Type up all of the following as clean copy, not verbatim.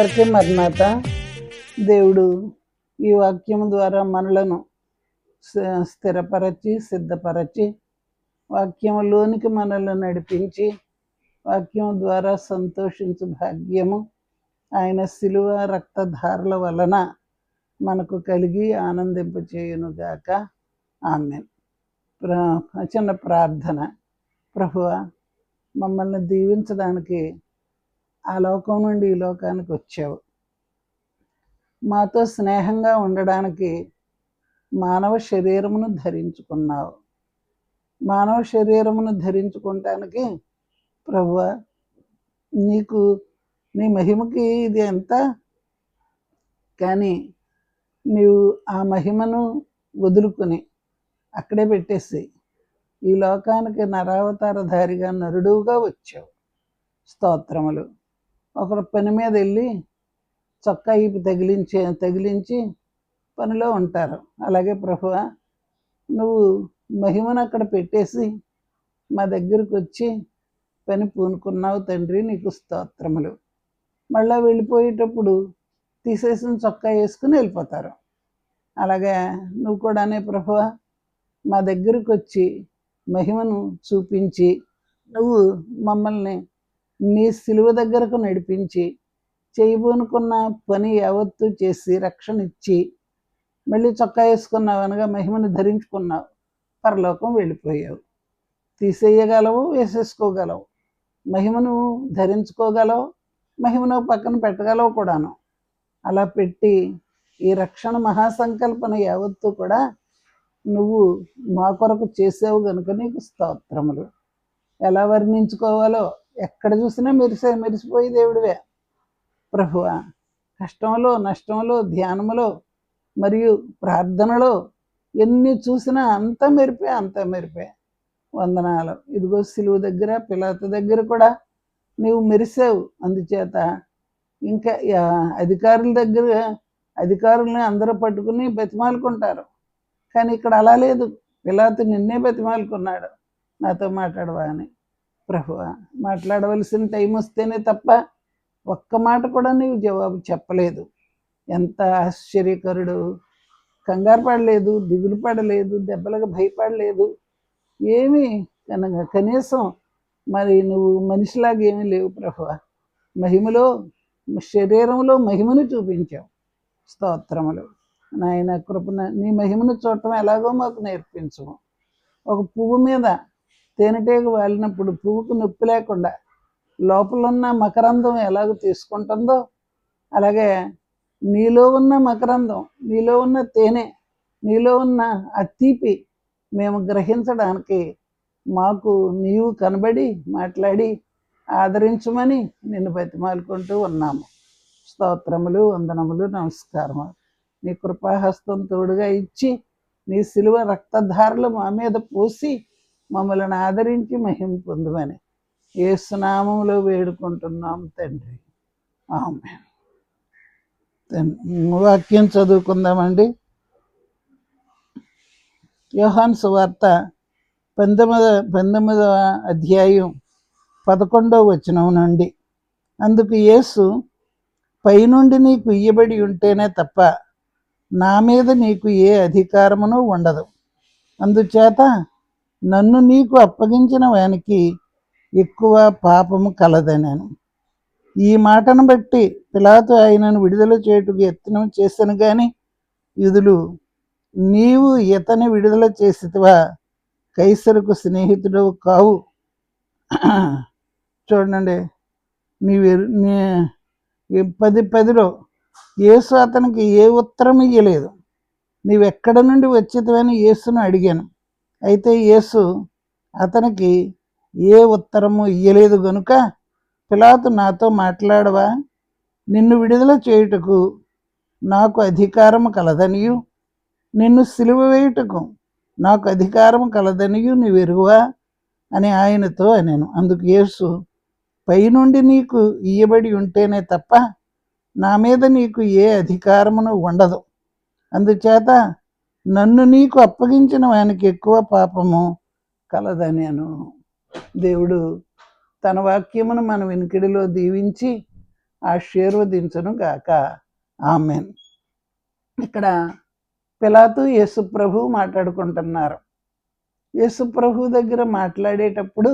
అందరికీ మరణాత. దేవుడు ఈ వాక్యం ద్వారా మనలను స్థిరపరచి సిద్ధపరచి వాక్యంలోనికి మనల్ని నడిపించి వాక్యం ద్వారా సంతోషించు భాగ్యము ఆయన శిలువ రక్తధారల వలన మనకు కలిగి ఆనందింపచేయునుగాక. ఆమేన్. చిన్న ప్రార్థన. ప్రభువా, మమ్మల్ని దీవించడానికి ఆ లోకం నుండి ఈ లోకానికి వచ్చావు. మాతో స్నేహంగా ఉండడానికి మానవ శరీరమును ధరించుకున్నావు. మానవ శరీరమును ధరించుకోవటానికి ప్రభువా, నీ మహిమకి ఇది ఎంత, కానీ నీవు ఆ మహిమను వదులుకొని అక్కడే పెట్టేసి ఈ లోకానికి నరావతారధారిగా నరుడుగా వచ్చావు. స్తోత్రములు. ఒకరు పని మీద వెళ్ళి చొక్కా ఈపు తగిలించి పనిలో ఉంటారు. అలాగే ప్రభువా, నువ్వు మహిమను అక్కడ పెట్టేసి మా దగ్గరకు వచ్చి పని పూనుకున్నావు తండ్రి, నీకు స్తోత్రములు. మళ్ళీ వెళ్ళిపోయేటప్పుడు తీసేసిన చొక్కా వేసుకుని వెళ్ళిపోతారు. అలాగే నువ్వు కూడానే ప్రభువా, మా దగ్గరకు వచ్చి మహిమను చూపించి నువ్వు మమ్మల్ని నీ సిలువ దగ్గరకు నడిపించి చేయబోనుకున్న పని యావత్తు చేసి రక్షణ ఇచ్చి మళ్ళీ చొక్కా వేసుకున్నావు అనగా మహిమను ధరించుకున్నావు, పరలోకం వెళ్ళిపోయావు. తీసేయగలవు, వేసేసుకోగలవు, మహిమను ధరించుకోగలవు, మహిమను పక్కన పెట్టగలవు కూడాను. అలా పెట్టి ఈ రక్షణ మహాసంకల్పన యావత్తు కూడా నువ్వు మా కొరకు చేసావు గనుక నీకు స్తోత్రములు. ఎలా వర్ణించుకోవాలో, ఎక్కడ చూసినా మెరిసిపోయి దేవుడివే ప్రభువా. కష్టంలో నష్టంలో ధ్యానములో మరియు ప్రార్థనలో ఎన్ని చూసినా అంత మెరిపే. వందనాలు. ఇదిగో సిలువ దగ్గర పిలాతు దగ్గర కూడా నీవు మెరిసావు. అందుచేత ఇంకా అధికారులని అందరూ పట్టుకుని బతిమాలుకుంటారు, కానీ ఇక్కడ అలా లేదు. పిలాతు నిన్నే బతిమాలుకున్నాడు, నాతో మాట్లాడవా అని. ప్రభువా, మాట్లాడవలసిన టైం వస్తేనే తప్ప ఒక్క మాట కూడా నీవు జవాబు చెప్పలేదు. ఎంత ఆశ్చర్యకరుడు. కంగారు పడలేదు, దిగులు పడలేదు, దెబ్బలకు భయపడలేదు, ఏమీ కనీసం మరి నువ్వు మనిషిలాగా ఏమీ లేవు ప్రభువా. మహిమలో శరీరంలో మహిమను చూపించావు. స్తోత్రములు. నాయన కృపణ, నీ మహిమను చూడటం ఎలాగో మాకు నేర్పించు. ఒక పువ్వు మీద తేనెటీగ వాలినప్పుడు పువ్వుకు నొప్పి లేకుండా లోపల ఉన్న మకరందం ఎలాగో తీసుకుంటుందో, అలాగే నీలో ఉన్న మకరందం, నీలో ఉన్న తేనె, నీలో ఉన్న ఆ తీపి మేము గ్రహించడానికి మాకు నీవు కనబడి మాట్లాడి ఆదరించమని నిన్ను బతిమాలుకుంటూ ఉన్నాము. స్తోత్రములు, వందనములు, నమస్కారము. నీ కృపాహస్తం తోడుగా ఇచ్చి నీ సిలువ రక్తధారలు మా మీద పోసి మమ్మల్ని ఆదరించి మహిమ పొందుమని యేసు నామములో వేడుకుంటున్నాం తండ్రి. ఆమేన్. వాక్యం చదువుకుందామండి. యోహాను సువార్త 19వ అధ్యాయం 11వ వచనం నుండి. అందుకు యేసు, పైనుండి నీకు ఇయ్యబడి ఉంటేనే తప్ప నా మీద నీకు ఏ అధికారమును ఉండదు. అందుచేత నన్ను నీకు అప్పగించిన వానికి ఎక్కువ పాపము కలదనెను. ఈ మాటను బట్టి పిలాతు ఆయనను విడుదల చేయుటకు యత్నం చేశాను గాని యూదులు, నీవు ఇతని విడుదల చేసితివా, కైసరుకు స్నేహితుడు కావు. చూడండి, 10:10లో యేసు అతనికి ఏ ఉత్తరం ఇయ్యలేదు. నీవెక్కడ నుండి వచ్చితివని యేసును అడిగాను. అయితే యేసు అతనికి ఏ ఉత్తరము ఇయ్యలేదు గనుక, పిలాతు, నాతో మాట్లాడవా, నిన్ను విడుదల చేయుటకు నాకు అధికారము కలదనియు, నిన్ను సిలువ వేయుటకు నాకు అధికారము కలదనియు నీవెరుగువా అని ఆయనతో అనెను. అందుకు యేసు, పైనుండి నీకు ఇయ్యబడి ఉంటేనే తప్ప నా మీద నీకు ఏ అధికారమును ఉండదు. అందుచేత నన్ను నీకు అప్పగించిన వానికి ఎక్కువ పాపము కలదనెను. దేవుడు తన వాక్యమును మన వినికిడిలో దీవించి ఆశీర్వదించును గాక. ఆమెన్. ఇక్కడ పిలాతు యేసు ప్రభు మాట్లాడుకుంటున్నారు. యేసు ప్రభు దగ్గర మాట్లాడేటప్పుడు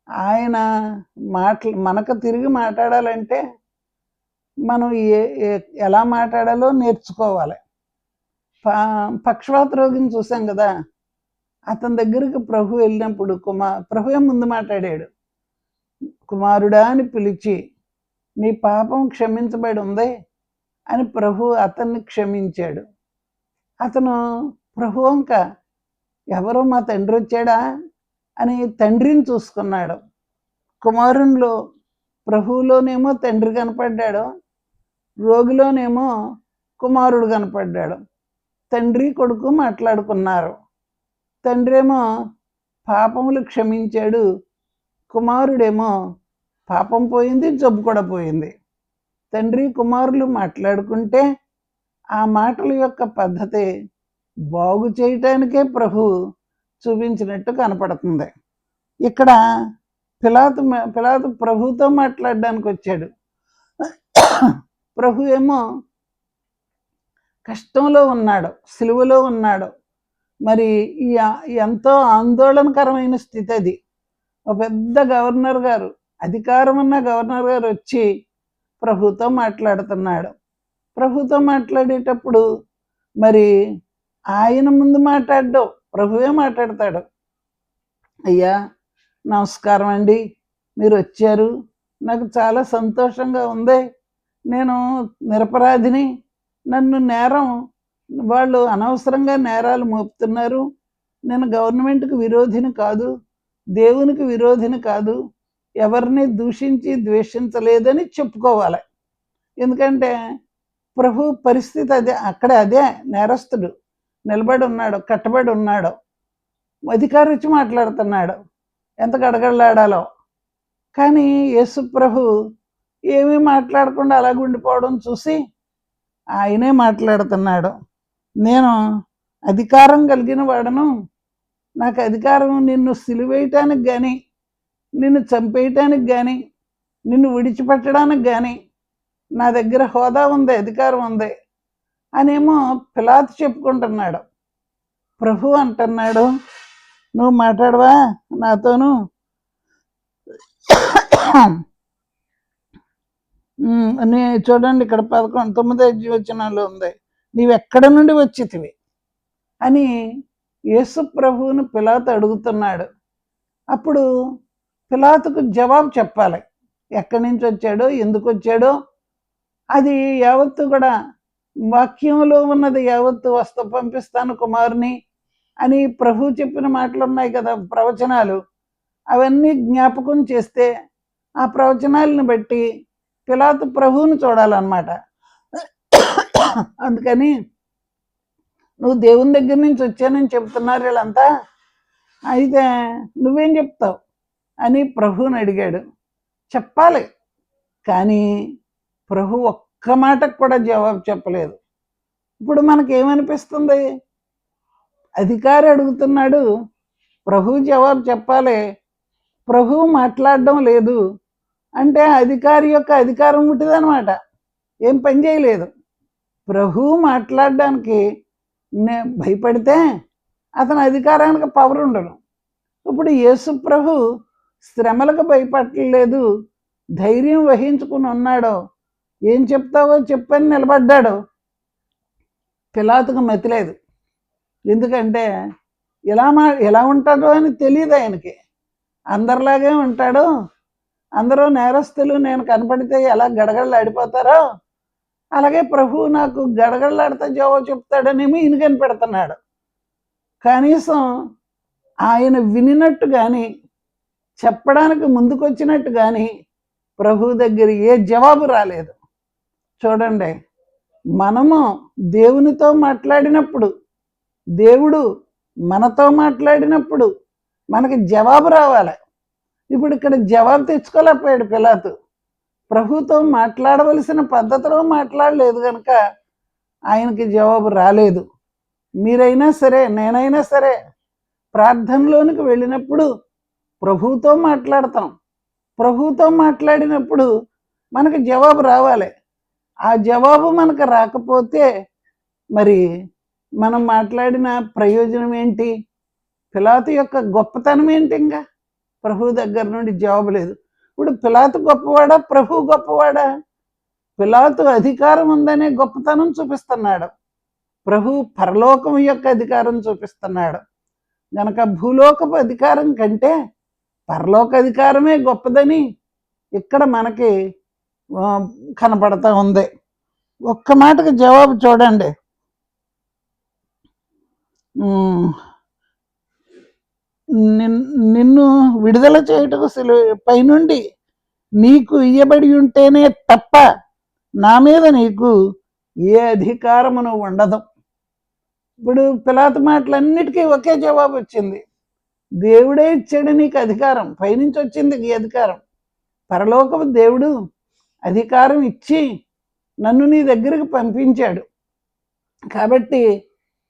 ఆయన మనకు తిరిగి మాట్లాడాలంటే మనం ఎలా మాట్లాడాలో నేర్చుకోవాలి. పక్షవాత రోగిని చూసాం కదా, అతని దగ్గరికి ప్రభు వెళ్ళినప్పుడు ప్రభువే ముందు మాట్లాడాడు. కుమారుడా అని పిలిచి, నీ పాపం క్షమించబడి ఉంది అని ప్రభు అతన్ని క్షమించాడు. అతను ప్రభు వంక, ఎవరో మా తండ్రి వచ్చాడా అని తండ్రిని చూసుకున్నాడు. కుమారునిలో ప్రభువులోనేమో తండ్రి కనపడ్డాడు, రోగిలోనేమో కుమారుడు కనపడ్డాడు. తండ్రి కొడుకు మాట్లాడుకున్నారు. తండ్రి ఏమో పాపములు క్షమించాడు, కుమారుడేమో పాపం పోయింది, జబ్బు కూడా పోయింది. తండ్రి కుమారులు మాట్లాడుకుంటే ఆ మాటల యొక్క పద్ధతి బాగు చేయటానికే ప్రభు చూపించినట్టు కనపడుతుంది. ఇక్కడ పిలాతు ప్రభుతో మాట్లాడడానికి వచ్చాడు. ప్రభు ఏమో కష్టంలో ఉన్నాడు, సిలువలో ఉన్నాడు. మరి ఎంతో ఆందోళనకరమైన స్థితి అది. ఒక పెద్ద గవర్నర్ గారు, అధికారం ఉన్న గవర్నర్ గారు వచ్చి ప్రభుతో మాట్లాడుతున్నాడు. ప్రభుతో మాట్లాడేటప్పుడు మరి ఆయన ముందు మాట్లాడడం, ప్రభువే మాట్లాడతాడు. అయ్యా నమస్కారం అండి, మీరు వచ్చారు, నాకు చాలా సంతోషంగా ఉంది. నేను నిరపరాధిని, నన్ను వాళ్ళు అనవసరంగా నేరాలు మోపుతున్నారు. నేను గవర్నమెంట్కి విరోధిని కాదు, దేవునికి విరోధిని కాదు, ఎవరిని దూషించి ద్వేషించలేదని చెప్పుకోవాలి. ఎందుకంటే ప్రభు పరిస్థితి అదే, అదే నేరస్తుడు నిలబడి ఉన్నాడు, కట్టబడి ఉన్నాడు. అధికారి వచ్చి మాట్లాడుతున్నాడు, ఎంత గడగడలాడాలో. కానీ యేసు ప్రభు ఏమీ మాట్లాడకుండా అలాగ ఉండిపోవడం చూసి ఆయనే మాట్లాడుతున్నాడు. నేను అధికారం కలిగిన వాడను, నాకు అధికారం నిన్ను సిలువేయటానికి కానీ, నిన్ను చంపేయటానికి కానీ, నిన్ను విడిచిపెట్టడానికి కానీ నా దగ్గర హోదా ఉంది, అధికారం ఉంది అనేమో పిలాతు చెప్పుకుంటున్నాడు. ప్రభు అంటున్నాడు, నువ్వు మాట్లాడవా నాతోను? చూడండి, ఇక్కడ 19 వచనాలు ఉంది, నీవెక్కడి నుండి వచ్చితివి అని యేసు ప్రభువును పిలాతు అడుగుతున్నాడు. అప్పుడు పిలాతుకు జవాబు చెప్పాలి, ఎక్కడి నుంచి వచ్చాడో, ఎందుకు వచ్చాడో. అది యావత్తు కూడా వాక్యంలో ఉన్నది యావత్తు పంపిస్తాను కుమారుని అని ప్రభు చెప్పిన మాటలు ఉన్నాయి కదా, ప్రవచనాలు. అవన్నీ జ్ఞాపకం చేస్తే ఆ ప్రవచనాలను బట్టి పిలాతు ప్రభువును చూడాలన్నమాట. అందుకని నువ్వు దేవుని దగ్గర నుంచి వచ్చానని చెప్తున్నారు వీళ్ళంతా, అయితే నువ్వేం చెప్తావు అని ప్రభువుని అడిగాడు. చెప్పాలి, కానీ ప్రభు ఒక్క మాటకు కూడా జవాబు చెప్పలేదు. ఇప్పుడు మనకేమనిపిస్తుంది? అధికారి అడుగుతున్నాడు, ప్రభు జవాబు చెప్పాలి, ప్రభువు మాట్లాడడం లేదు అంటే అధికారి యొక్క అధికారం ఉంటుందన్నమాట, ఏం పని చేయలేదు. ప్రభువు మాట్లాడడానికి భయపడితే అతని అధికారానికి పవర్ ఉండదు. ఇప్పుడు యేసు ప్రభు శ్రమలకు భయపడలేదు, ధైర్యం వహించుకుని ఉన్నాడు. ఏం చెప్తావో చెప్పని నిలబడ్డాడు. పిలాతుకు మతిలేదు, ఎందుకంటే ఎలా ఉంటాడో అని తెలియదు ఆయనకి. అందరిలాగే ఉంటాడు, అందరూ నేరస్తులు నేను కనపడితే ఎలా గడగడలాడిపోతారో అలాగే ప్రభువు నాకు గడగడలాడితే జవాబు చెప్తాడనేమో ఈయన కనిపెడుతున్నాడు. కనీసం ఆయన వినినట్టు కానీ, చెప్పడానికి ముందుకొచ్చినట్టు కానీ ప్రభు దగ్గర ఏ జవాబు రాలేదు. చూడండి, మనము దేవునితో మాట్లాడినప్పుడు, దేవుడు మనతో మాట్లాడినప్పుడు మనకి జవాబు రావాలి. ఇప్పుడు ఇక్కడ జవాబు తెచ్చుకోలేకపోయాడు పిలాతు. ప్రభుతో మాట్లాడవలసిన పద్ధతిలో మాట్లాడలేదు కనుక ఆయనకి జవాబు రాలేదు. మీరైనా సరే, నేనైనా సరే ప్రార్థనలోనికి వెళ్ళినప్పుడు ప్రభువుతో మాట్లాడతాం. ప్రభువుతో మాట్లాడినప్పుడు మనకు జవాబు రావాలి. ఆ జవాబు మనకు రాకపోతే మరి మనం మాట్లాడిన ప్రయోజనం ఏంటి? పిలాతు యొక్క గొప్పతనం ఏంటి? ఇంకా ప్రభు దగ్గర నుండి జవాబు లేదు. ఇప్పుడు పిలాతు గొప్పవాడా, ప్రభు గొప్పవాడా? పిలాతు అధికారం ఉందనే గొప్పతనం చూపిస్తున్నాడు, ప్రభు పరలోకం యొక్క అధికారం చూపిస్తున్నాడు. గనక భూలోకపు అధికారం కంటే పరలోక అధికారమే గొప్పదని ఇక్కడ మనకి కనపడతా ఉంది. ఒక్క మాటకు జవాబు చూడండి. నిన్ను విడుదల చేయుటకు పైనుండి నీకు ఇయ్యబడి ఉంటేనే తప్ప నా మీద నీకు ఏ అధికారమును ఉండదు. ఇప్పుడు పిలాతు మాటలన్నిటికీ ఒకే జవాబు వచ్చింది. దేవుడే ఇచ్చాడు నీకు అధికారం, పైనుంచి వచ్చింది ఈ అధికారం. పరలోకపు దేవుడు అధికారం ఇచ్చి నన్ను నీ దగ్గరికి పంపించాడు. కాబట్టి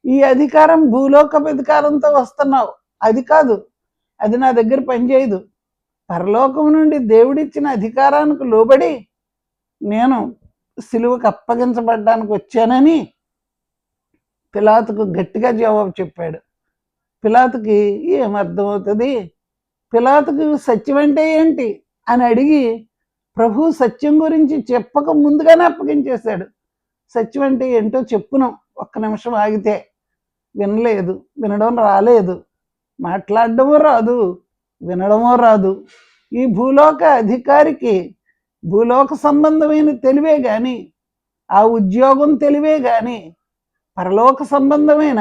ఈ అధికారం భూలోకపు అధికారంతో వస్తున్నావు, అది కాదు, అది నా దగ్గర పనిచేయదు. పరలోకం నుండి దేవుడిచ్చిన అధికారానికి లోబడి నేను సిలువకు అప్పగించబడ్డానికి వచ్చానని పిలాతుకు గట్టిగా జవాబు చెప్పాడు. పిలాతుకి ఏమర్థమవుతుంది? పిలాతుకు సత్యం అంటే ఏంటి అని అడిగి ప్రభు సత్యం గురించి చెప్పక ముందుగానే అప్పగించేశాడు. సత్యం అంటే ఏంటో చెప్పును, ఒక్క నిమిషం ఆగితే. వినలేదు, వినడం రాలేదు, మాట్లాడడమూ రాదు, వినడమూ రాదు. ఈ భూలోక అధికారికి భూలోక సంబంధమైన తెలివే కానీ, ఆ ఉద్యోగం తెలివే కానీ, పరలోక సంబంధమైన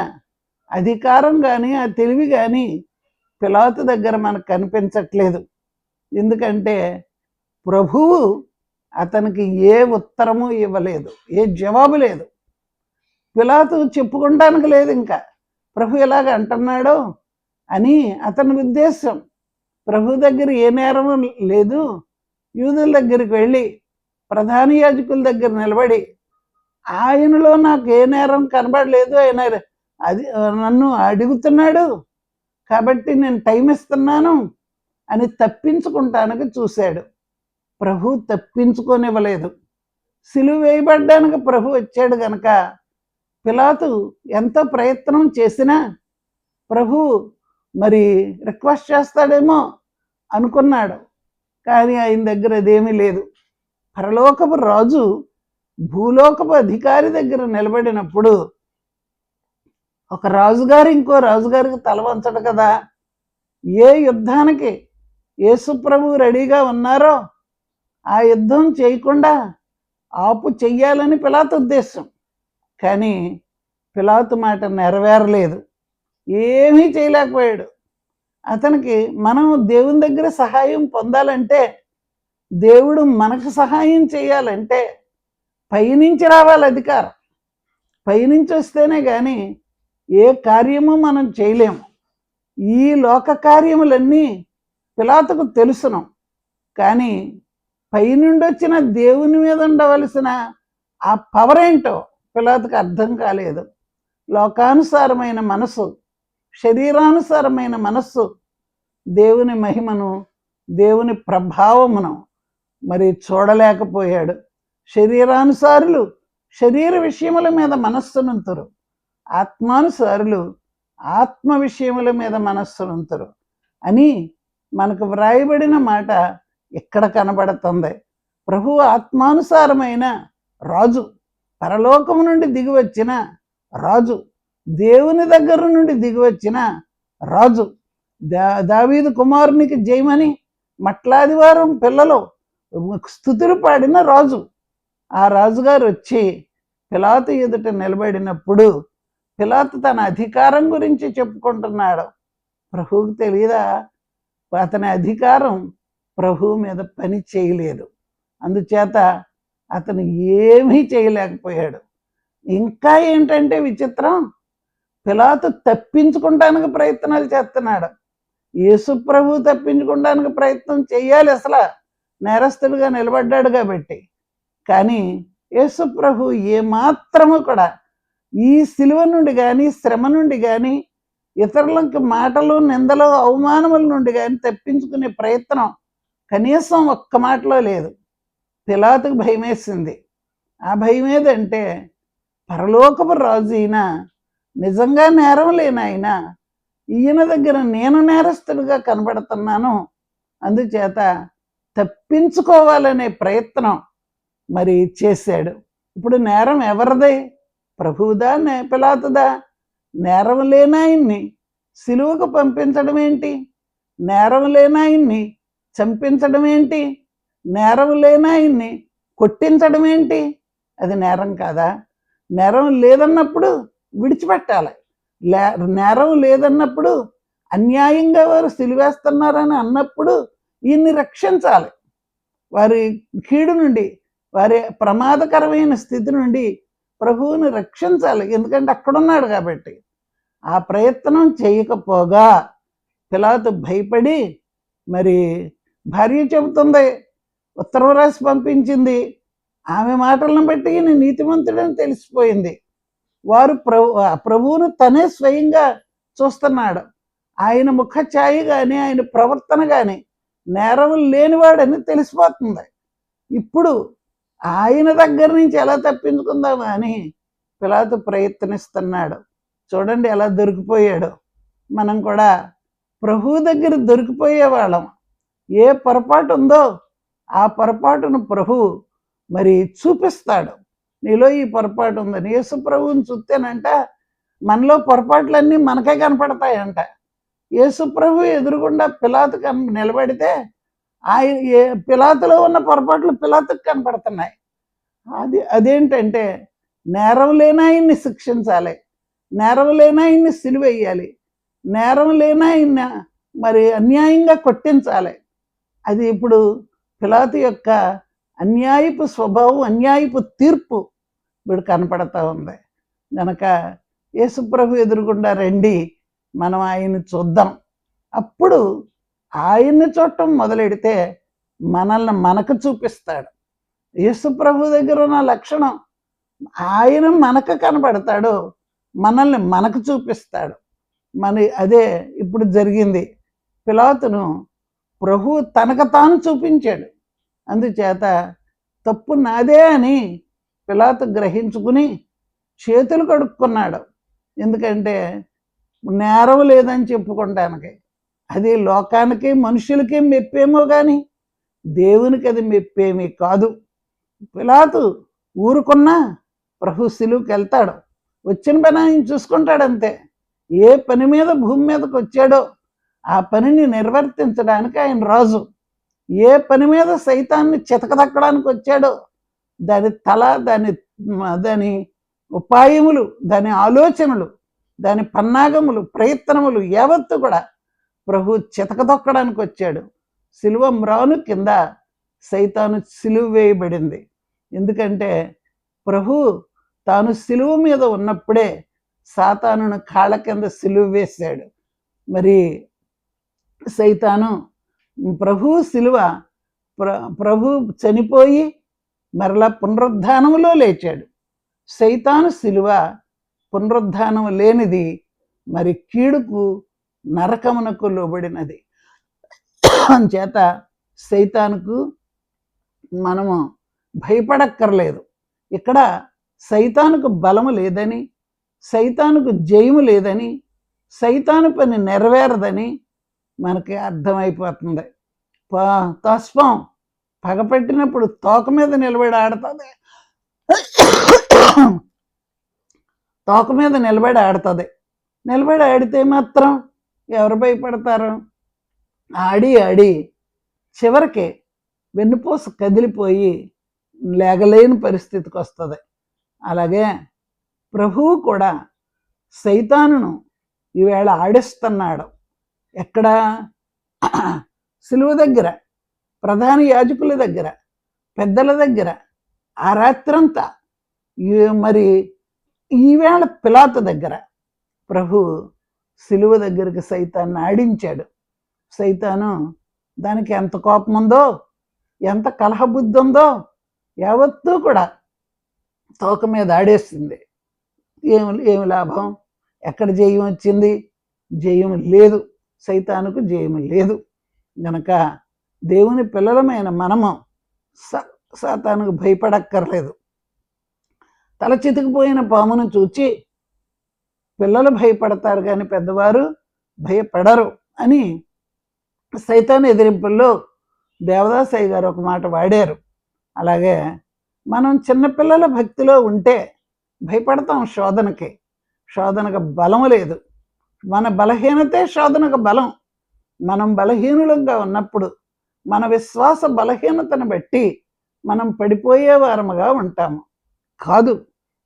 అధికారం కానీ, ఆ తెలివి కానీ పిలాతు దగ్గర మనకు కనిపించట్లేదు. ఎందుకంటే ప్రభువు అతనికి ఏ ఉత్తరము ఇవ్వలేదు, ఏ జవాబు లేదు. పిలాతు చెప్పుకోవడానికి లేదు, ఇంకా ప్రభు ఎలాగ అంటున్నాడో అని అతని ఉద్దేశం. ప్రభు దగ్గర ఏ నేరం లేదు. యూదుల దగ్గరికి వెళ్ళి ప్రధాన యాజకుల దగ్గర నిలబడి ఆయనలో నాకు ఏ నేరం కనబడలేదు, ఆయన అది నన్ను అడుగుతున్నాడు కాబట్టి నేను టైం ఇస్తున్నాను అని తప్పించుకుంటానికి చూశాడు. ప్రభు తప్పించుకోనివ్వలేదు. సిలువ వేయబడ్డానికి ప్రభు వచ్చాడు గనక పిలాతు ఎంతో ప్రయత్నం చేసినా ప్రభు మరి రిక్వెస్ట్ చేస్తాడేమో అనుకున్నాడు, కానీ ఆయన దగ్గర అదేమీ లేదు. పరలోకపు రాజు భూలోకపు అధికారి దగ్గర నిలబడినప్పుడు ఒక రాజుగారు ఇంకో రాజుగారికి తల వంచడు కదా. ఏ యుద్ధానికి యేసు ప్రభు రెడీగా ఉన్నారో ఆ యుద్ధం చేయకుండా ఆపు చెయ్యాలని పిలాతు ఉద్దేశం. కానీ పిలాతు మాట నెరవేరలేదు, ఏమీ చేయలేకపోయాడు. అతనికి మనం దేవుని దగ్గర సహాయం పొందాలంటే, దేవుడు మనకు సహాయం చేయాలంటే పైనుంచి రావాలి అధికారం. పైనుంచి వస్తేనే కానీ ఏ కార్యము మనం చేయలేము. ఈ లోక కార్యములన్నీ పిలాతుకు తెలుసును, కానీ పైనుండి వచ్చిన దేవుని మీద ఉండవలసిన ఆ పవర్ ఏంటో పిలాతుకు అర్థం కాలేదు. లోకానుసారమైన మనసు, శరీరానుసారమైన మనస్సు దేవుని మహిమను, దేవుని ప్రభావమును మరి చూడలేకపోయాడు. శరీరానుసారులు శరీర విషయముల మీద మనస్సునుంతురు, ఆత్మానుసారులు ఆత్మ విషయముల మీద మనస్సునుంతురు అని మనకు వ్రాయబడిన మాట ఇక్కడ కనబడుతుంది. ప్రభువు ఆత్మానుసారమైన రాజు, పరలోకము నుండి దిగివచ్చిన రాజు, దేవుని దగ్గర నుండి దిగివచ్చిన రాజు, దావీదు కుమారునికి జయమని మట్లాదివారం పిల్లలు స్తుతులు పాడిన రాజు. ఆ రాజుగారు వచ్చి పిలాతు ఎదుట నిలబడినప్పుడు పిలాతు తన అధికారం గురించి చెప్పుకుంటున్నాడు. ప్రభువుకు తెలియదా? అతని అధికారం ప్రభువు మీద పని చేయలేదు, అందుచేత అతను ఏమీ చేయలేకపోయాడు. ఇంకా ఏంటంటే విచిత్రం, పిలాతు తప్పించుకోవడానికి ప్రయత్నాలు చేస్తున్నాడు. యేసు ప్రభు తప్పించుకోవడానికి ప్రయత్నం చేయాలి, అసలు నేరస్తుడిగా నిలబడ్డాడు కాబట్టి. కానీ యేసు ప్రభు ఏమాత్రము కూడా ఈ సిలువ నుండి కానీ, శ్రమ నుండి కానీ, ఇతరులకు మాటలు, నిందలు, అవమానముల నుండి కానీ తప్పించుకునే ప్రయత్నం కనీసం ఒక్క మాటలో లేదు. పిలాతుకు భయం వేసింది. ఆ భయం ఏదంటే, పరలోకపు రాజు ఈయన, నిజంగా నేరం లేని ఆయన, ఈయన దగ్గర నేను నేరస్తుడిగా కనబడుతున్నాను, అందుచేత తప్పించుకోవాలనే ప్రయత్నం మరి చేశాడు. ఇప్పుడు నేరం ఎవరిదే? ప్రభువుదా పిలాతుదా? నేరం లేనాయన్ని సిలువకు పంపించడం ఏంటి? నేరం లేనాయన్ని చంపించడం ఏంటి? నేరం లేనాయన్ని కొట్టించడం ఏంటి? అది నేరం కాదా? నేరం లేదన్నప్పుడు విడిచిపెట్టాలి. నేరం లేదన్నప్పుడు, అన్యాయంగా వారు సిలువేస్తున్నారని అన్నప్పుడు ఈయన్ని రక్షించాలి. వారి కీడు నుండి, వారి ప్రమాదకరమైన స్థితి నుండి ప్రభువుని రక్షించాలి. ఎందుకంటే అక్కడున్నాడు కాబట్టి. ఆ ప్రయత్నం చేయకపోగా పిలాతు భయపడి, మరి భార్య చెబుతుంది, ఉత్తరం రాసి పంపించింది, ఆమె మాటలను బట్టి ఈయన నీతిమంతుడని తెలిసిపోయింది. వారు ప్రభువును తనే స్వయంగా చూస్తున్నాడు. ఆయన ముఖ ఛాయ కానీ, ఆయన ప్రవర్తన కానీ నేరం లేనివాడని తెలిసిపోతుంది. ఇప్పుడు ఆయన దగ్గర నుంచి ఎలా తప్పించుకుందామా అని పిలాతు ప్రయత్నిస్తున్నాడు. చూడండి ఎలా దొరికిపోయాడు. మనం కూడా ప్రభువు దగ్గర దొరికిపోయే వాళ్ళం. ఏ పొరపాటు ఉందో ఆ పొరపాటును ప్రభు మరి చూపిస్తాడు. నీలో ఈ పొరపాటు ఉందని. యేసు ప్రభువుని చూస్తేనంట మనలో పొరపాట్లన్నీ మనకే కనపడతాయంట. యేసు ప్రభు ఎదురుగుండా పిలాతు నిలబడితే పిలాతులో ఉన్న పొరపాట్లు పిలాతుకు కనపడుతున్నాయి. అదేంటంటే, నేరం లేనాయన్ని శిక్షించాలి, నేరం లేనాయన్ని సిలువేయాలి, నేరం లేనాయన్న మరి అన్యాయంగా కొట్టించాలి. అది ఇప్పుడు పిలాతు యొక్క అన్యాయపు స్వభావం, అన్యాయపు తీర్పు వీడు కనపడతా ఉంది. గనక యేసుప్రభు ఎదురుగుండా రండి, మనం ఆయన్ని చూద్దాం. అప్పుడు ఆయన్ని చూడటం మొదలెడితే మనల్ని మనకు చూపిస్తాడు. యేసుప్రభు దగ్గర ఉన్న లక్షణం, ఆయన మనకు కనబడతాడు, మనల్ని మనకు చూపిస్తాడు. అదే ఇప్పుడు జరిగింది. పిలాతును ప్రభు తనకు తాను చూపించాడు. అందుచేత తప్పు నాదే అని పిలాతు గ్రహించుకుని చేతులు కడుక్కున్నాడు. ఎందుకంటే నేరం లేదని చెప్పుకోవడానికి. అది లోకానికి మనుషులకి మెప్పేమో కానీ దేవునికి అది మెప్పేమీ కాదు. పిలాతు ఊరుకున్నా ప్రభు సిలువుకి వెళ్తాడు. వచ్చిన పని ఆయన చూసుకుంటాడంతే. ఏ పని మీద భూమి మీదకి వచ్చాడో ఆ పనిని నిర్వర్తించడానికి ఆయన రాజు. ఏ పని మీద సైతాన్ని చితకదక్కడానికి వచ్చాడో దాని తల, దాని ఉపాయములు, దాని ఆలోచనలు, దాని పన్నాగములు, ప్రయత్నములు యావత్తు కూడా ప్రభు చితకదొక్కడానికి వచ్చాడు. సిలువ మ్రాను కింద సైతాను సిలువ వేయబడింది. ఎందుకంటే ప్రభు తాను సిలువ మీద ఉన్నప్పుడే సాతానును కాళ్ళ కింద సిలువ వేశాడు. మరి సైతాను ప్రభు సిలువ, ప్రభు చనిపోయి మరలా పునరుద్ధానములో లేచాడు. సైతాను సిలువ పునరుద్ధానం లేనిది, మరి కీడుకు నరకమునకు లోబడినది. చేత సైతానుకు మనము భయపడక్కర్లేదు. ఇక్కడ సైతానుకు బలము లేదని, సైతానుకు జయము లేదని, సైతాను పని నెరవేరదని మనకి అర్థమైపోతుంది. తస్వం పగపెట్టినప్పుడు తోక మీద నిలబడి ఆడుతుంది, తోక మీద నిలబడి ఆడుతుంది. నిలబడి ఆడితే మాత్రం ఎవరు భయపడతారు? ఆడి ఆడి చివరికి వెన్నుపూస కదిలిపోయి లేగలేని పరిస్థితికి వస్తుంది. అలాగే ప్రభువు కూడా సైతానును ఈవేళ ఆడిస్తున్నాడు. ఎక్కడ? సిలువ దగ్గర, ప్రధాన యాజకుల దగ్గర, పెద్దల దగ్గర. ఆ రాత్రంతా మరి ఈవేళ పిలాతు దగ్గర ప్రభు సిలువ దగ్గరికి సైతాన్ని ఆడించాడు. సైతాను దానికి ఎంత కోపం ఉందో, ఎంత కలహబుద్ధి ఉందో యావత్తూ కూడా తోక మీద ఆడేసింది. ఏమి లాభం? ఎక్కడ జయం వచ్చింది? జయం లేదు. సైతానుకు జయం లేదు. గనక దేవుని పిల్లలమైన మనము సాతానుకు భయపడక్కర్లేదు. తల చితికిపోయిన పామును చూచి పిల్లలు భయపడతారు కానీ పెద్దవారు భయపడరు అని సైతాను ఎదిరింపుల్లో దేవదాసయ్య గారు ఒక మాట వాడారు. అలాగే మనం చిన్నపిల్లల భక్తిలో ఉంటే భయపడతాం శోధనకి. శోధనకు బలం లేదు. మన బలహీనతే శోధనకు బలం. మనం బలహీనులంగా ఉన్నప్పుడు మన విశ్వాస బలహీనతను బట్టి మనం పడిపోయే వారముగా ఉంటాము. కాదు,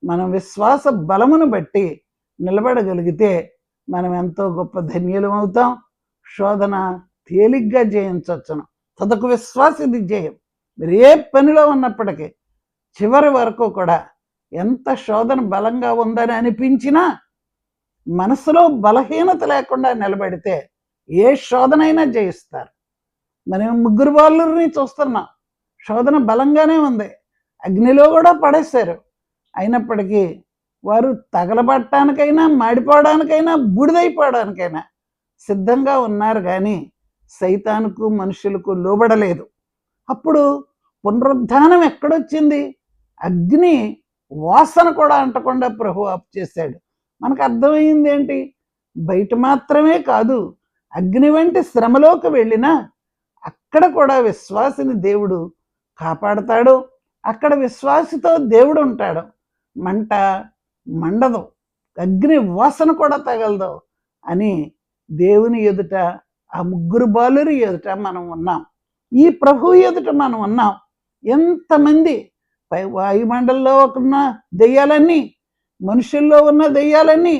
మనం విశ్వాస బలమును బట్టి నిలబడగలిగితే మనం ఎంతో గొప్ప ధన్యులం అవుతాం. శోధన తేలిగ్గా జయించవచ్చును. తదకు విశ్వాసిది జయం. మీరు ఏ పనిలో ఉన్నప్పటికీ చివరి వరకు కూడా ఎంత శోధన బలంగా ఉందని అనిపించినా మనసులో బలహీనత లేకుండా నిలబడితే ఏ శోధనైనా జయిస్తారు. మనం ముగ్గురు వాళ్ళని చూస్తున్నాం. శోధన బలంగానే ఉంది. అగ్నిలో కూడా పడేశారు. అయినప్పటికీ వారు తగలబట్టడానికైనా, మాడిపోవడానికైనా, బూడిదైపోవడానికైనా సిద్ధంగా ఉన్నారు. కానీ సైతానుకు మనుషులకు లోబడలేదు. అప్పుడు పునరుద్ధానం ఎక్కడొచ్చింది? అగ్ని వాసన కూడా అంటకుండా ప్రభు ఆపు చేశాడు. మనకు అర్థమైంది ఏంటి? బయట మాత్రమే కాదు, అగ్ని వంటి శ్రమలోకి వెళ్ళినా అక్కడ కూడా విశ్వాసిని దేవుడు కాపాడతాడు. అక్కడ విశ్వాసితో దేవుడు ఉంటాడు. మంట మండదు, అగ్ని వాసన కూడా తగలదు అని దేవుని ఎదుట, ఆ ముగ్గురు బాలురి ఎదుట మనం ఉన్నాం. ఈ ప్రభు ఎదుట మనం ఉన్నాం. ఎంతమంది వాయుమండలంలో ఉన్న దెయ్యాలన్నీ, మనుషుల్లో ఉన్న దెయ్యాలన్నీ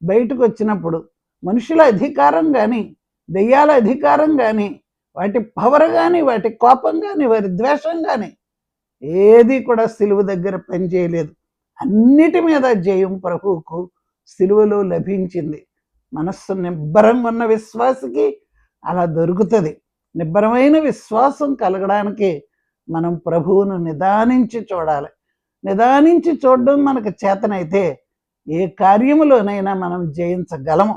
బయటకు వచ్చినప్పుడు మనుషుల అధికారం కానీ, దెయ్యాల అధికారం కానీ, వాటి పవర్ కానీ, వాటి కోపం కానీ, వారి ద్వేషం కానీ ఏది కూడా సిలువ దగ్గర పనిచేయలేదు. అన్నిటి మీద జయం ప్రభువుకు సిలువలో లభించింది. మనస్సు నిబ్బరంగా ఉన్న విశ్వాసకి అలా దొరుకుతుంది. నిబ్బరమైన విశ్వాసం కలగడానికి మనం ప్రభువును నిదానించి చూడాలి. నిదానించి చూడడం మనకు చేతనైతే ఏ కార్యములోనైనా మనం జయించగలము,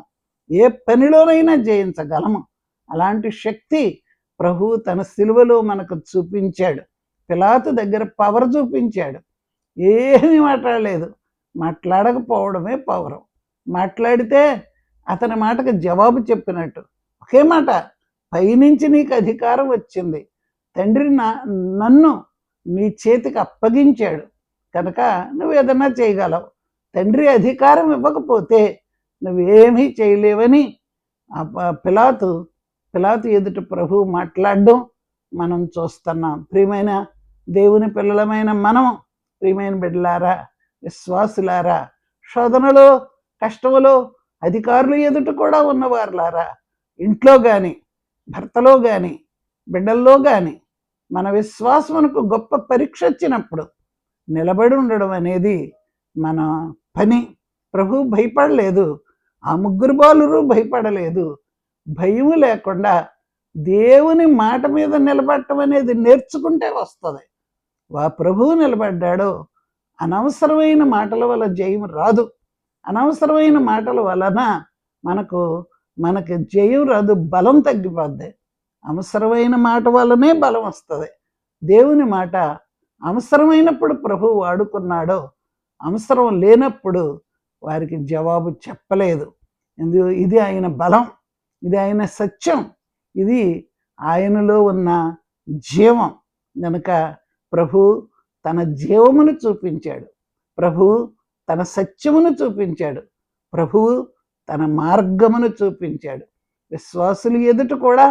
ఏ పనిలోనైనా జయించగలము. అలాంటి శక్తి ప్రభువు తన సిలువలో మనకు చూపించాడు. పిలాతు దగ్గర పవర్ చూపించాడు. ఏమీ మాట్లాడలేదు. మాట్లాడకపోవడమే పవరు. మాట్లాడితే అతని మాటకు జవాబు చెప్పినట్టు. ఒకే మాట, పైనుంచి నీకు అధికారం వచ్చింది, తండ్రి నన్ను నీ చేతికి అప్పగించాడు కనుక నువ్వు ఏదన్నా చేయగలవు. తండ్రి అధికారం ఇవ్వకపోతే నువ్వేమీ చేయలేవని పిలాతు ఎదుట ప్రభువు మాట్లాడడం మనం చూస్తున్నాం. ప్రియమైన దేవుని పిల్లలమైన మనం, ప్రియమైన బిడ్డలారా, విశ్వాసులారా, శోధనలో, కష్టములో, అధికారులు ఎదుట కూడా ఉన్నవారులారా, ఇంట్లో కానీ, భర్తలో కానీ, బిడ్డల్లో కానీ మన విశ్వాసమునకు గొప్ప పరీక్ష వచ్చినప్పుడు నిలబడి ఉండడం అనేది మన పని. ప్రభు భయపడలేదు, ఆ ముగ్గురు బాలురు భయపడలేదు. భయం లేకుండా దేవుని మాట మీద నిలబడటం అనేది నేర్చుకుంటే వస్తుంది. ప్రభువు నిలబడ్డాడు. అనవసరమైన మాటల వల్ల జయం రాదు. అనవసరమైన మాటల వలన మనకి జయం రాదు, బలం తగ్గిపోద్ది. అవసరమైన మాట వల్లనే బలం వస్తుంది. దేవుని మాట అవసరమైనప్పుడు ప్రభువు వాడుకున్నాడో, అవసరం లేనప్పుడు వారికి జవాబు చెప్పలేదు. ఇది ఆయన బలం, ఇది ఆయన సత్యం, ఇది ఆయనలో ఉన్న జీవం. కనుక ప్రభు తన జీవమును చూపించాడు, ప్రభు తన సత్యమును చూపించాడు, ప్రభువు తన మార్గమును చూపించాడు. విశ్వాసులు ఎదుట కూడా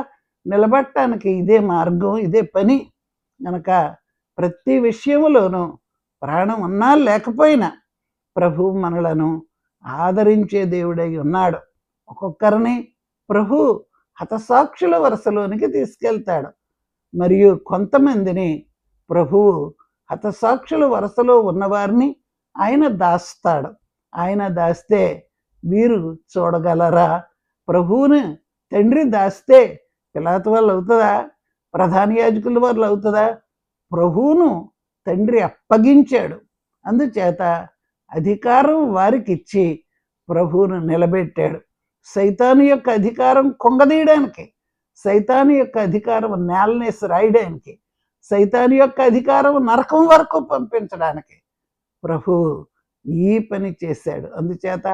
నిలబడటానికి ఇదే మార్గం, ఇదే పని. కనుక ప్రతి విషయములోనూ ప్రాణం ఉన్నా లేకపోయినా ప్రభు మనలను ఆదరించే దేవుడై ఉన్నాడు. ఒక్కొక్కరిని ప్రభు హతసాక్షుల వరుసలోనికి తీసుకెళ్తాడు. మరియు కొంతమందిని ప్రభువు హతసాక్షుల వరుసలో ఉన్నవారిని ఆయన దాస్తాడు. ఆయన దాస్తే వీరు చూడగలరా? ప్రభువుని తండ్రి దాస్తే పిలాతు వల్ల అవుతుందా? ప్రధాన యాజకుల వల్ల అవుతుందా? ప్రభువును తండ్రి అప్పగించాడు. అందుచేత అధికారం వారికి ఇచ్చి ప్రభువును నిలబెట్టాడు. సైతాను యొక్క అధికారం కొంగదీయడానికి, సైతాను యొక్క అధికారం నేలనేసి రాయడానికి, సైతాను యొక్క అధికారం నరకం వరకు పంపించడానికి ప్రభు ఈ పని చేశాడు. అందుచేత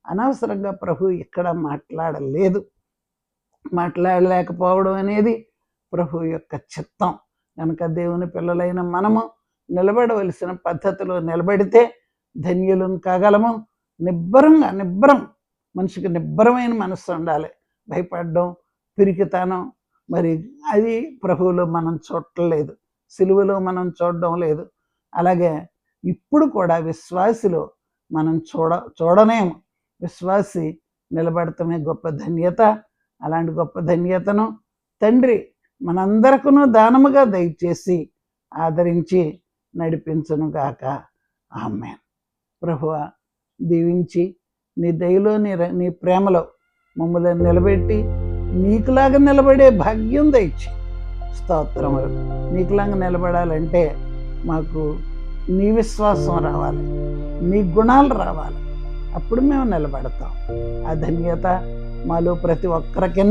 అనవసరంగా ప్రభు ఇక్కడ మాట్లాడలేకపోవడం అనేది ప్రభు యొక్క చిత్తం. కనుక దేవుని పిల్లలైన మనము నిలబడవలసిన పద్ధతిలో నిలబడితే ధన్యులను కాగలము. నిబ్బరం మనిషికి నిబ్బరమైన మనస్సు ఉండాలి. భయపడడం, పిరికితనం మరి అది ప్రభువులో మనం చూడలేదు, సిలువలో మనం చూడడం లేదు. అలాగే ఇప్పుడు కూడా విశ్వాసిలో మనం చూడనేము. విశ్వాసి నిలబడటమే గొప్ప ధన్యత. అలాంటి గొప్ప ధన్యతను తండ్రి మనందరికీ దానముగా దయచేసి ఆదరించి నడిపించును గాక. ఆమేన్. ప్రభువా, దీవించి నీ దయలో నీ ప్రేమలో మమ్మల్ని నిలబెట్టి నీకులాగా నిలబడే భాగ్యం దయచి స్తోత్రములు. నీకులాగా నిలబడాలంటే మాకు నీ విశ్వాసం రావాలి, నీ గుణాలు రావాలి. అప్పుడు మేము నిలబడతాం. ఆ ధన్యత మాలో ప్రతి ఒక్కరికి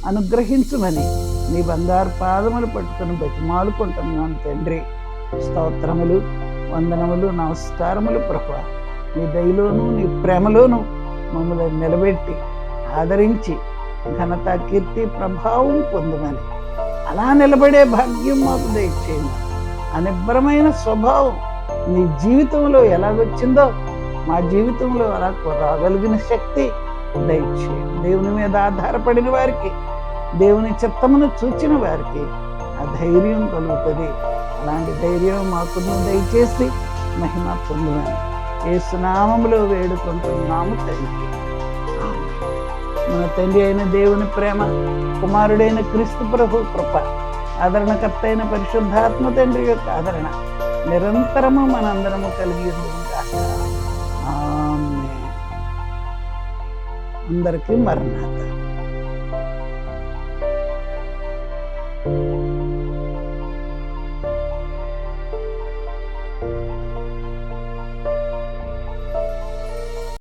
అనుగ్రహించమని నీ బంగారు పాదములు పట్టుకుని బతిమాలుకుంటున్నాను తండ్రి. స్తోత్రములు, వందనములు, నమస్కారములు ప్రభువా. నీ దయలోను నీ ప్రేమలోను మమ్మల్ని నిలబెట్టి ఆదరించి ఘనత, కీర్తి, ప్రభావం పొందమని, అలా నిలబడే భాగ్యం మాకు దయచేయండి. అనిబ్బరమైన స్వభావం నీ జీవితంలో ఎలాగొచ్చిందో మా జీవితంలో అలా రాగలిగిన శక్తి దయచేయండి. దేవుని మీద ఆధారపడిన వారికి, దేవుని చిత్తమును చూచిన వారికి ఆ ధైర్యం కలుగుతుంది. అలాంటి ధైర్యం మాకు దయచేసి మహిమ పొందుమని యేసు నామములో వేడుకుంటున్నాము తండ్రి. మన తండ్రి అయిన దేవుని ప్రేమ, కుమారుడైన క్రీస్తు ప్రభు కృప, ఆదరణకర్త అయిన పరిశుద్ధాత్మ తండ్రి యొక్క ఆదరణ నిరంతరము మనందరము కలిగి ఉండుగాక. ఆమేన్. అందరికీ మరణాత.